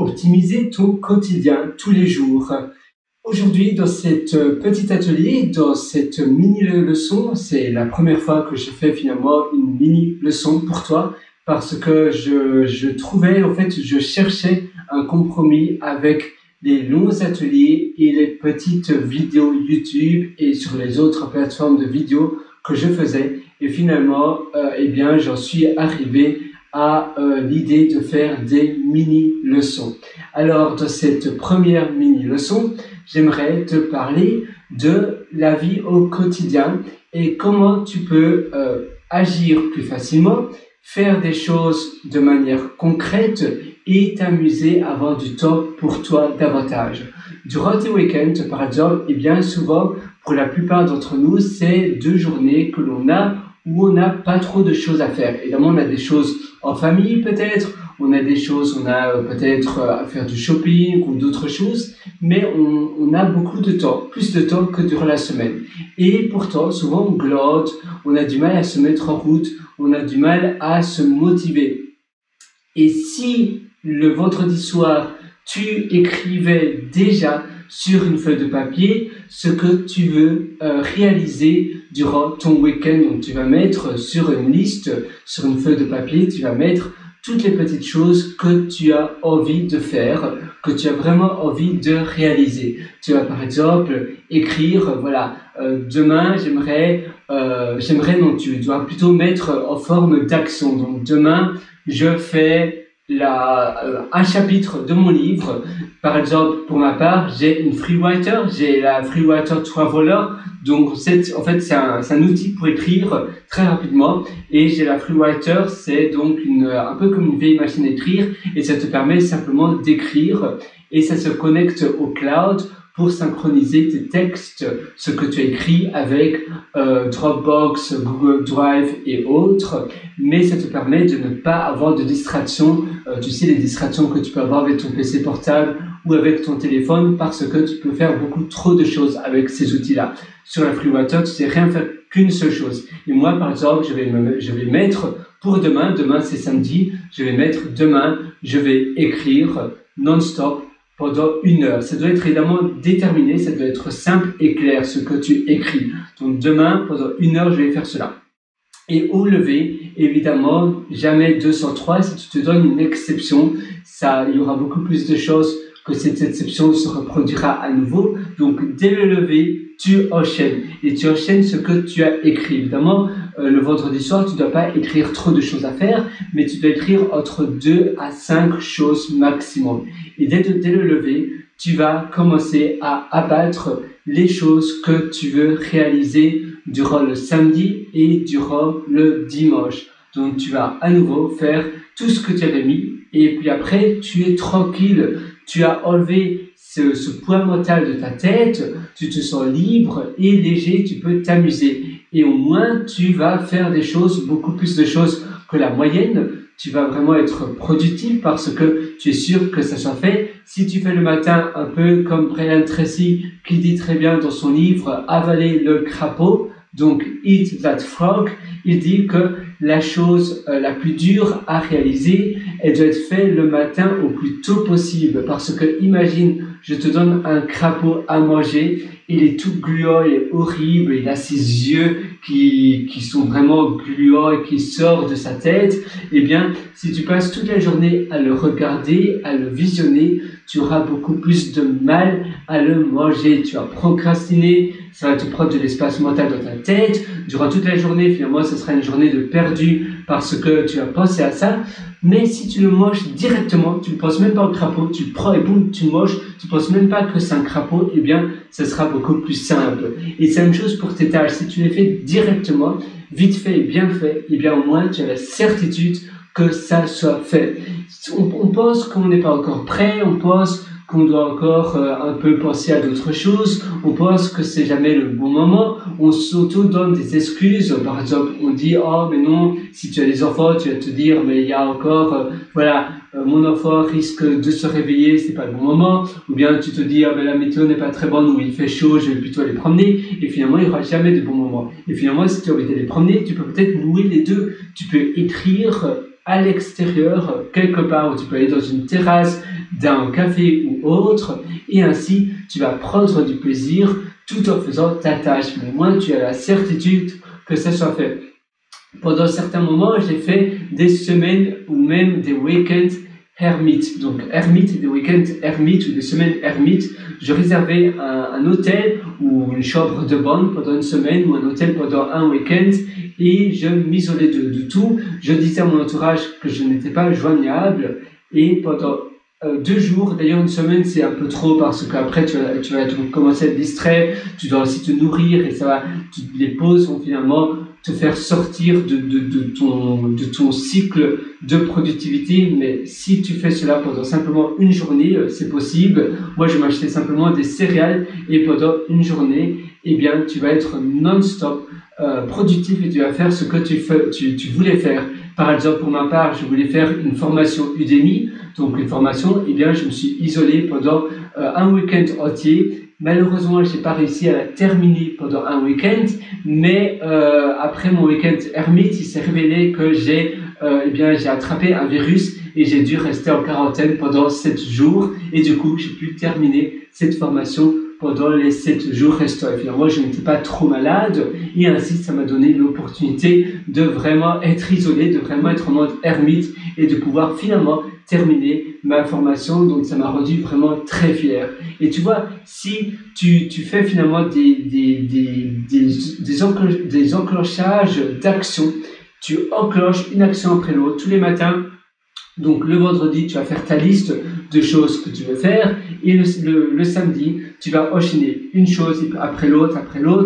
optimiser ton quotidien tous les jours. Aujourd'hui, dans cet petit atelier, dans cette mini-leçon, c'est la première fois que je fais finalement une mini-leçon pour toi parce que je trouvais, en fait, je cherchais un compromis avec les longs ateliers et les petites vidéos YouTube et sur les autres plateformes de vidéos que je faisais. Et finalement, eh bien, j'en suis arrivé à l'idée de faire des mini-leçons. Alors, dans cette première mini-leçon, j'aimerais te parler de la vie au quotidien et comment tu peux agir plus facilement, faire des choses de manière concrète et t'amuser, avoir du temps pour toi davantage. Durant tes week-ends, par exemple, et bien souvent, pour la plupart d'entre nous, c'est 2 journées que l'on a où on n'a pas trop de choses à faire. Évidemment, on a des choses en famille peut-être, on a des choses, on a peut-être à faire du shopping ou d'autres choses, mais on a beaucoup de temps, plus de temps que durant la semaine. Et pourtant, souvent on glotte, on a du mal à se mettre en route, on a du mal à se motiver. Et si le vendredi soir, tu écrivais déjà sur une feuille de papier ce que tu veux réaliser durant ton week-end, donc tu vas mettre sur une liste, sur une feuille de papier, tu vas mettre toutes les petites choses que tu as envie de faire, que tu as vraiment envie de réaliser. Tu vas par exemple écrire, voilà, demain non, tu dois plutôt mettre en forme d'action. Donc demain, je fais un chapitre de mon livre. Par exemple, pour ma part, j'ai une Freewriter, j'ai la Freewriter Traveler. Donc, c'est un outil pour écrire très rapidement. Et j'ai la Freewriter, c'est donc un peu comme une vieille machine à écrire. Et ça te permet simplement d'écrire. Et ça se connecte au cloud pour synchroniser tes textes, ce que tu as écrit avec Dropbox, Google Drive et autres. Mais ça te permet de ne pas avoir de distractions. Tu sais, les distractions que tu peux avoir avec ton PC portable ou avec ton téléphone, parce que tu peux faire beaucoup trop de choses avec ces outils-là. Sur la Freewriter, tu sais rien faire qu'une seule chose. Et moi, par exemple, je vais mettre pour demain c'est samedi, je vais mettre demain, je vais écrire non-stop pendant 1 heure. Ça doit être évidemment déterminé, ça doit être simple et clair ce que tu écris. Donc demain, pendant 1 heure, je vais faire cela. Et au lever, évidemment, jamais 203. Si tu te donnes une exception, il y aura beaucoup plus de chances que cette exception se reproduira à nouveau. Donc, dès le lever, tu enchaînes. Et tu enchaînes ce que tu as écrit. Évidemment, le vendredi soir, tu ne dois pas écrire trop de choses à faire, mais tu dois écrire entre 2 à 5 choses maximum. Et dès le lever, tu vas commencer à abattre les choses que tu veux réaliser durant le samedi et durant le dimanche. Donc, tu vas à nouveau faire tout ce que tu avais mis et puis après, tu es tranquille. Tu as enlevé ce poids mental de ta tête, tu te sens libre et léger, tu peux t'amuser. Et au moins, tu vas faire des choses, beaucoup plus de choses que la moyenne. Tu vas vraiment être productif parce que tu es sûr que ça soit fait. Si tu fais le matin un peu comme Brian Tracy qui dit très bien dans son livre « Avaler le crapaud », donc « Eat that frog », il dit que la chose la plus dure à réaliser, elle doit être faite le matin au plus tôt possible. Parce que imagine, je te donne un crapaud à manger, il est tout gluant, il est horrible, il a ses yeux qui sont vraiment gluants et qui sortent de sa tête. Eh bien, si tu passes toute la journée à le regarder, à le visionner, tu auras beaucoup plus de mal à le manger. Tu vas procrastiner, ça va te prendre de l'espace mental dans ta tête. Durant toute la journée, finalement, ce sera une journée de perdu parce que tu vas penser à ça. Mais si tu le manges directement, tu ne penses même pas au crapaud, tu le prends et boum, tu le manges, tu ne penses même pas que c'est un crapaud, eh bien, ce sera beaucoup plus simple. Et c'est la même chose pour tes tâches. Si tu les fais directement, vite fait et bien fait, eh bien, au moins, tu as la certitude que ça soit fait. On pense qu'on n'est pas encore prêt, on pense qu'on doit encore un peu penser à d'autres choses, on pense que c'est jamais le bon moment, on s'auto-donne des excuses, par exemple on dit « Oh mais non, si tu as des enfants, tu vas te dire mais il y a encore, mon enfant risque de se réveiller, c'est pas le bon moment », ou bien tu te dis « Ah ben la météo n'est pas très bonne ou il fait chaud, je vais plutôt aller promener », et finalement il n'y aura jamais de bon moment. Et finalement si tu as envie d'aller promener, tu peux peut-être nouer les deux, tu peux écrire à l'extérieur, quelque part où tu peux aller dans une terrasse d'un café ou autre, et ainsi tu vas prendre du plaisir tout en faisant ta tâche. Mais au moins tu as la certitude que ça soit fait. Pendant certains moments, j'ai fait des semaines ou même des week-ends ermites. Donc ermite, des week-ends ermites ou des semaines ermites. Je réservais un hôtel ou une chambre de bonne pendant une semaine ou un hôtel pendant un week-end et je m'isolais de tout. Je disais à mon entourage que je n'étais pas joignable et pendant 2 jours, d'ailleurs une semaine c'est un peu trop parce qu'après tu vas commencer à être distrait, tu dois aussi te nourrir et ça va, les pauses vont finalement te faire sortir de ton cycle de productivité. Mais si tu fais cela pendant simplement une journée, c'est possible. Moi je m'achetais simplement des céréales et pendant une journée, eh bien tu vas être non-stop productif et tu vas faire ce que tu voulais faire. Par exemple, pour ma part, je voulais faire une formation Udemy. Donc une formation, eh bien je me suis isolé pendant un week-end entier. Malheureusement, je n'ai pas réussi à la terminer pendant un week-end, mais après mon week-end ermite, il s'est révélé que j'ai attrapé un virus et j'ai dû rester en quarantaine pendant 7 jours. Et du coup, j'ai pu terminer cette formation pendant les 7 jours restants. Et finalement, je n'étais pas trop malade et ainsi, ça m'a donné l'opportunité de vraiment être isolé, de vraiment être en mode ermite et de pouvoir finalement terminer ma formation. Donc, ça m'a rendu vraiment très fier. Et tu vois, si tu fais finalement des enclenchages d'actions, tu enclenches une action après l'autre tous les matins. Donc, le vendredi, tu vas faire ta liste de choses que tu veux faire et le samedi, tu vas enchaîner une chose après l'autre,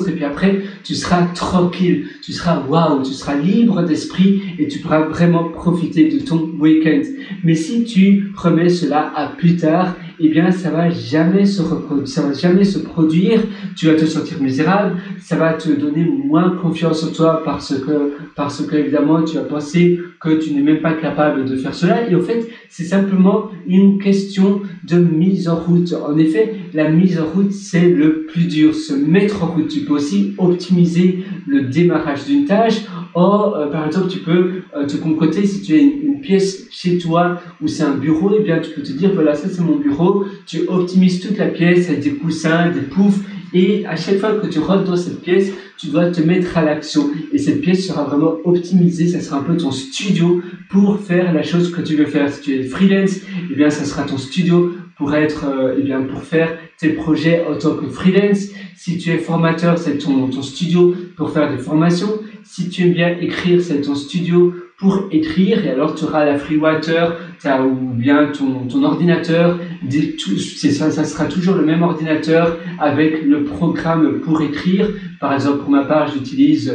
et puis après, tu seras tranquille, tu seras waouh, tu seras libre d'esprit et tu pourras vraiment profiter de ton week-end. Mais si tu remets cela à plus tard, eh bien, ça va jamais se produire, tu vas te sentir misérable, ça va te donner moins confiance en toi parce que évidemment, tu vas penser que tu n'es même pas capable de faire cela. Et en fait, c'est simplement une question de mise en route. En effet, la mise en route, c'est le plus dur. Se mettre en route. Tu peux aussi optimiser le démarrage d'une tâche. Par exemple, tu peux te concocter si tu as une pièce chez toi où c'est un bureau, eh bien, tu peux te dire, voilà, ça c'est mon bureau. Tu optimises toute la pièce avec des coussins, des poufs. Et à chaque fois que tu rentres dans cette pièce, tu dois te mettre à l'action. Et cette pièce sera vraiment optimisée. Ça sera un peu ton studio pour faire la chose que tu veux faire. Si tu es freelance, eh bien, ça sera ton studio pour faire tes projets en tant que freelance. Si tu es formateur, c'est ton studio pour faire des formations. Si tu aimes bien écrire, c'est ton studio pour écrire. Et alors, tu auras la FreeWriter ou bien ton ordinateur. Ça sera toujours le même ordinateur avec le programme pour écrire. Par exemple, pour ma part, j'utilise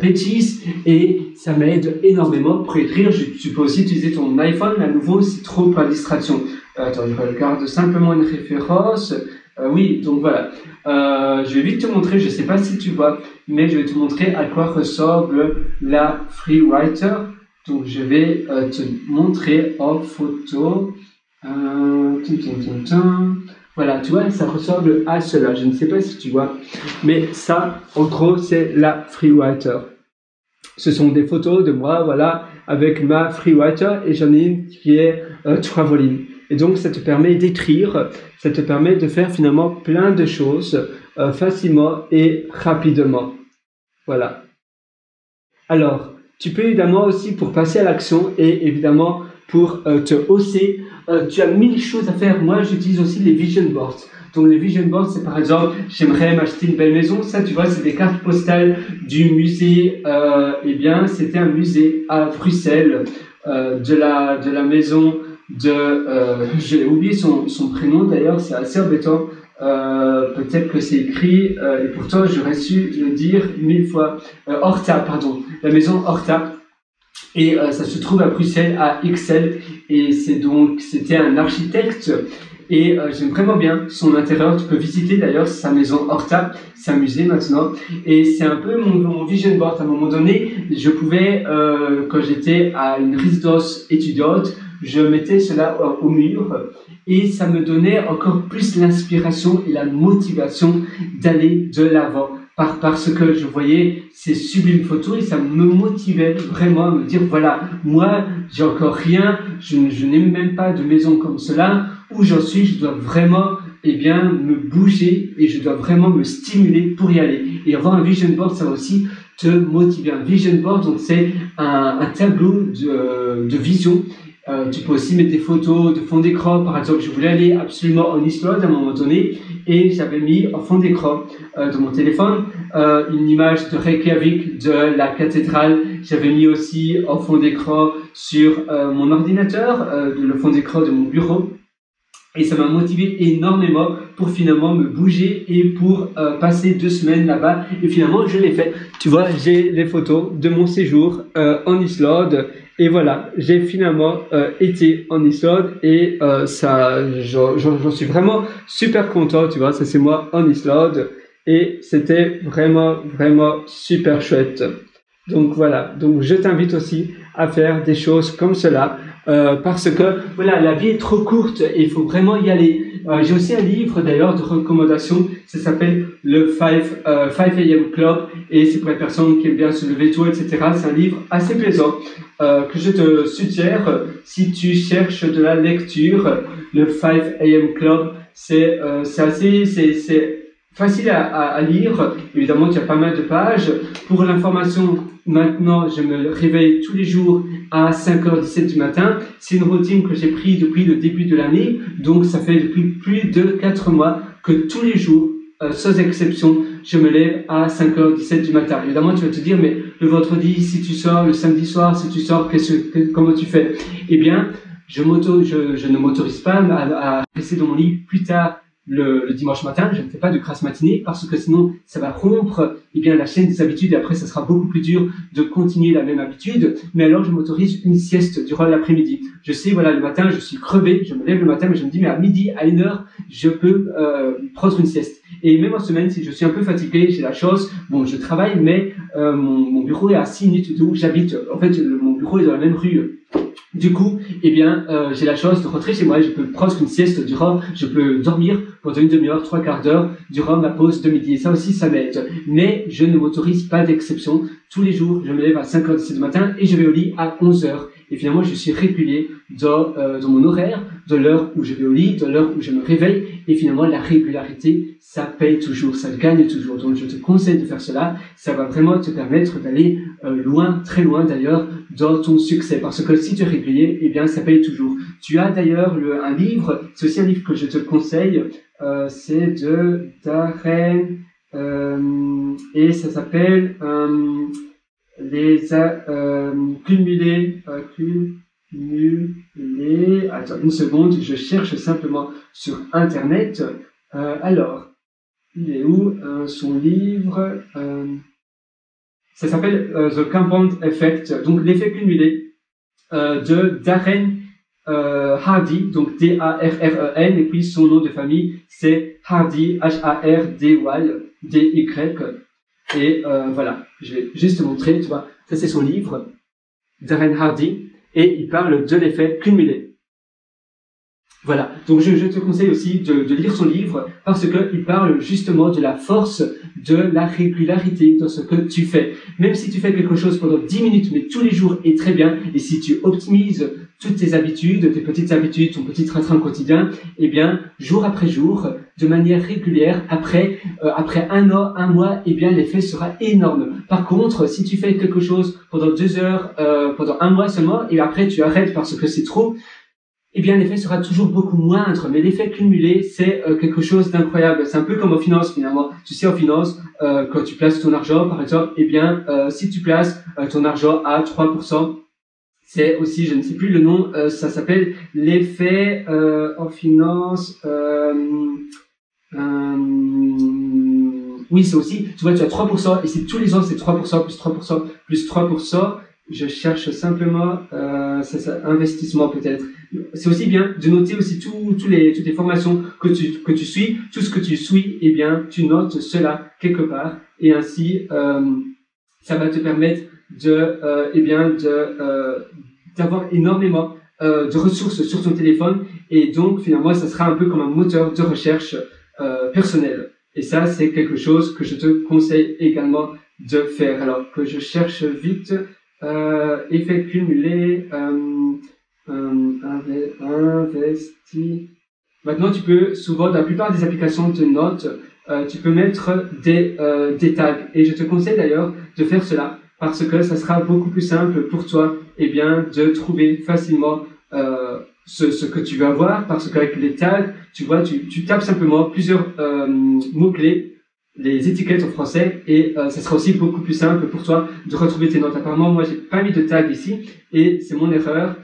Pages et ça m'aide énormément pour écrire. Tu peux aussi utiliser ton iPhone. À nouveau, c'est trop par distraction. Attends, je regarde simplement une référence. Oui, donc voilà. Je vais vite te montrer, je ne sais pas si tu vois, mais je vais te montrer à quoi ressemble la FreeWriter. Donc je vais te montrer en photo. Voilà, tu vois, ça ressemble à cela. Je ne sais pas si tu vois, mais ça, en gros, c'est la FreeWriter. Ce sont des photos de moi, voilà, avec ma FreeWriter et j'en ai une qui est Traveling. Et donc, ça te permet d'écrire, ça te permet de faire finalement plein de choses facilement et rapidement. Voilà. Alors, tu peux évidemment aussi, pour passer à l'action et évidemment pour te hausser, tu as 1000 choses à faire. Moi, j'utilise aussi les vision boards. Donc, les vision boards, c'est par exemple, j'aimerais m'acheter une belle maison. Ça, tu vois, c'est des cartes postales du musée. C'était un musée à Bruxelles, de la maison j'ai oublié son prénom d'ailleurs, c'est assez embêtant. Peut-être que c'est écrit, et pourtant j'aurais su le dire 1000 fois. Horta, pardon, la maison Horta. Et ça se trouve à Bruxelles, à Ixelles, et c'était un architecte. Et j'aime vraiment bien son intérieur. Tu peux visiter d'ailleurs sa maison Horta, c'est un musée maintenant. Et c'est un peu mon vision board. À un moment donné, je pouvais, quand j'étais à une résidence étudiante, je mettais cela au mur et ça me donnait encore plus l'inspiration et la motivation d'aller de l'avant. Parce que je voyais ces sublimes photos et ça me motivait vraiment à me dire, voilà, moi, j'ai encore rien, je n'ai même pas de maison comme cela. où j'en suis, je dois vraiment me bouger et je dois vraiment me stimuler pour y aller. Et avoir un vision board, ça va aussi te motiver. Un vision board, donc c'est un tableau de vision. Tu peux aussi mettre des photos de fond d'écran. Par exemple, je voulais aller absolument en Islande à un moment donné et j'avais mis en fond d'écran de mon téléphone une image de Reykjavik, de la cathédrale. J'avais mis aussi en fond d'écran sur mon ordinateur, le fond d'écran de mon bureau. Et ça m'a motivé énormément pour finalement me bouger et pour passer 2 semaines là-bas. Et finalement, je l'ai fait. Tu vois, j'ai les photos de mon séjour en Islande. Et voilà, j'ai finalement été en Islande et j'en suis vraiment super content. Tu vois, ça c'est moi en Islande et c'était vraiment super chouette. Donc voilà, donc je t'invite aussi à faire des choses comme cela parce que voilà, la vie est trop courte et il faut vraiment y aller. J'ai aussi un livre d'ailleurs de recommandations, ça s'appelle le 5 AM Club et c'est pour les personnes qui aiment bien se lever tôt, etc. C'est un livre assez plaisant que je te suggère si tu cherches de la lecture. Le 5 AM Club, c'est facile à lire. Évidemment, il y a pas mal de pages. Pour l'information, maintenant, je me réveille tous les jours à 5h17 du matin. C'est une routine que j'ai prise depuis le début de l'année. Donc, ça fait depuis plus de 4 mois que tous les jours, sans exception, je me lève à 5h17 du matin. Évidemment, tu vas te dire, mais le vendredi, si tu sors, le samedi soir, si tu sors, comment tu fais? Eh bien, je ne m'autorise pas à rester dans mon lit plus tard le dimanche matin. Je ne fais pas de grasse matinée parce que sinon ça va rompre la chaîne des habitudes et après ça sera beaucoup plus dur de continuer la même habitude. Mais alors je m'autorise une sieste durant l'après-midi. Je sais, voilà, le matin je suis crevé, je me lève le matin mais je me dis mais à midi, à 1h, je peux prendre une sieste. Et même en semaine, si je suis un peu fatigué, j'ai la chance, bon je travaille mais mon bureau est à 6 minutes d'où j'habite. En fait mon bureau est dans la même rue. Du coup, j'ai la chance de rentrer chez moi, je peux prendre une sieste je peux dormir pendant une demi-heure, 3/4 d'heure durant ma pause de midi. Et ça aussi, ça m'aide. Mais je ne m'autorise pas d'exception. Tous les jours, je me lève à 5h17 du matin et je vais au lit à 11h. Et finalement, je suis régulier dans mon horaire, de l'heure où je vais au lit, de l'heure où je me réveille. Et finalement, la régularité, ça paye toujours, ça gagne toujours. Donc, je te conseille de faire cela. Ça va vraiment te permettre d'aller loin, très loin d'ailleurs, dans ton succès. Parce que si tu es régulier, eh bien, ça paye toujours. Tu as d'ailleurs un livre, c'est aussi un livre que je te conseille, c'est de Darren, et ça s'appelle cumulés. Attends une seconde, je cherche simplement sur Internet. Alors, il est où son livre? Ça s'appelle The Compound Effect, donc l'effet cumulé de Darren Hardy, donc D-A-R-R-E-N, et puis son nom de famille c'est Hardy, H-A-R-D-Y, et voilà, je vais juste te montrer, tu vois, ça c'est son livre, Darren Hardy, et il parle de l'effet cumulé. Voilà, donc je te conseille aussi de lire son livre parce qu'il parle justement de la force de la régularité dans ce que tu fais. Même si tu fais quelque chose pendant 10 minutes, mais tous les jours est très bien, et si tu optimises toutes tes habitudes, tes petites habitudes, ton petit train-train quotidien, eh bien, jour après jour, de manière régulière, après 1 an, 1 mois, eh bien, l'effet sera énorme. Par contre, si tu fais quelque chose pendant 2 heures, pendant 1 mois seulement, et après tu arrêtes parce que c'est trop, eh bien, l'effet sera toujours beaucoup moindre, mais l'effet cumulé, c'est quelque chose d'incroyable. C'est un peu comme en finance, finalement. Tu sais, en finance, quand tu places ton argent, par exemple, eh bien, si tu places ton argent à 3%, c'est aussi, je ne sais plus le nom, ça s'appelle l'effet en finance. Oui, c'est aussi, tu vois, tu as 3%, et si tous les ans c'est 3%, plus 3%, plus 3%, je cherche simplement, ça, investissement peut-être. C'est aussi bien de noter aussi toutes les formations que tu suis, tout ce que tu suis, eh bien, tu notes cela quelque part, et ainsi, ça va te permettre d'avoir énormément de ressources sur ton téléphone, et donc finalement, ça sera un peu comme un moteur de recherche personnel. Et ça, c'est quelque chose que je te conseille également de faire. Alors que je cherche vite, effet cumulé, investi. Maintenant, tu peux souvent, dans la plupart des applications de notes, tu peux mettre des tags. Et je te conseille d'ailleurs de faire cela parce que ça sera beaucoup plus simple pour toi, eh bien, de trouver facilement ce que tu vas voir, parce qu'avec les tags, tu vois, tu tapes simplement plusieurs mots-clés, les étiquettes en français, et ça sera aussi beaucoup plus simple pour toi de retrouver tes notes. Apparemment, moi, j'ai pas mis de tag ici, et c'est mon erreur.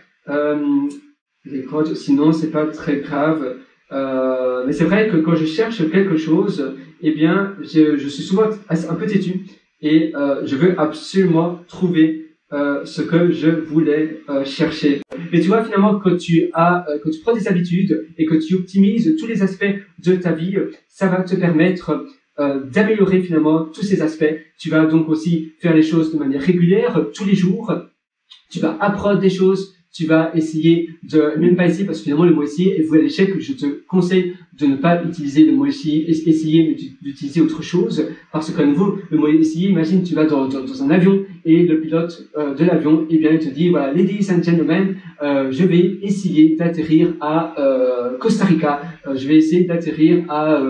Les codes, sinon, c'est pas très grave. Mais c'est vrai que quand je cherche quelque chose, eh bien, je suis souvent un peu têtu, et je veux absolument trouver ce que je voulais chercher. Mais tu vois, finalement, quand quand tu prends des habitudes et que tu optimises tous les aspects de ta vie, ça va te permettre d'améliorer finalement tous ces aspects. Tu vas donc aussi faire les choses de manière régulière, tous les jours. Tu vas apprendre des choses. Tu vas essayer même pas essayer, parce que finalement le mot essayer est voué à l'échec. Je te conseille de ne pas utiliser le mot essayer, mais d'utiliser autre chose, parce qu'à nouveau, le mot essayer, imagine, tu vas dans un avion, et le pilote de l'avion, eh bien, il te dit, voilà, ladies and gentlemen, je vais essayer d'atterrir à Costa Rica, je vais essayer d'atterrir à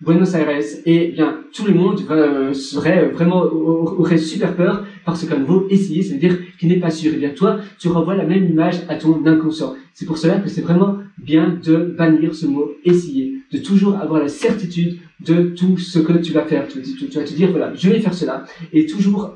Buenos Aires, et bien tout le monde aurait super peur, parce qu'à nouveau essayer, ça veut dire qu'il n'est pas sûr. Et bien toi, tu renvoies la même image à ton inconscient. C'est pour cela que c'est vraiment bien de bannir ce mot essayer, de toujours avoir la certitude de tout ce que tu vas faire. Tu vas te dire, voilà, je vais faire cela, et toujours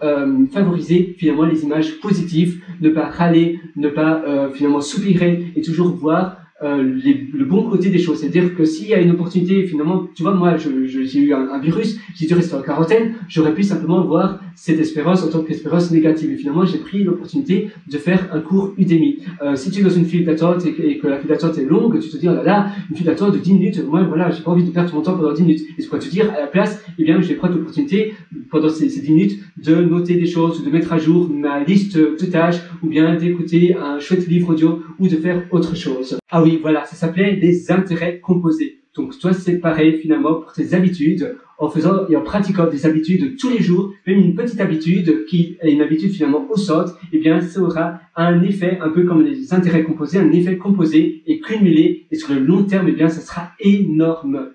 favoriser finalement les images positives, ne pas râler, ne pas finalement soupirer, et toujours voir le bon côté des choses. C'est-à-dire que s'il y a une opportunité, finalement, tu vois, moi, j'ai eu un virus, j'ai dû rester en quarantaine, j'aurais pu simplement voir cette espérance en tant qu'espérance négative. Et finalement, j'ai pris l'opportunité de faire un cours Udemy. Si tu es dans une file d'attente et que la file d'attente est longue, tu te dis, oh là là, une file d'attente de 10 minutes, moi, voilà, j'ai pas envie de perdre mon temps pendant 10 minutes. Et c'est quoi te dire, à la place, eh bien, je vais prendre l'opportunité, pendant ces 10 minutes, de noter des choses, ou de mettre à jour ma liste de tâches, ou bien d'écouter un chouette livre audio, ou de faire autre chose. Ah oui, voilà, ça s'appelait des intérêts composés. Donc toi, c'est pareil finalement pour tes habitudes, en faisant et en pratiquant des habitudes tous les jours, même une petite habitude qui est une habitude finalement au centre, eh bien ça aura un effet un peu comme les intérêts composés, un effet composé et cumulé, et sur le long terme, eh bien ça sera énorme.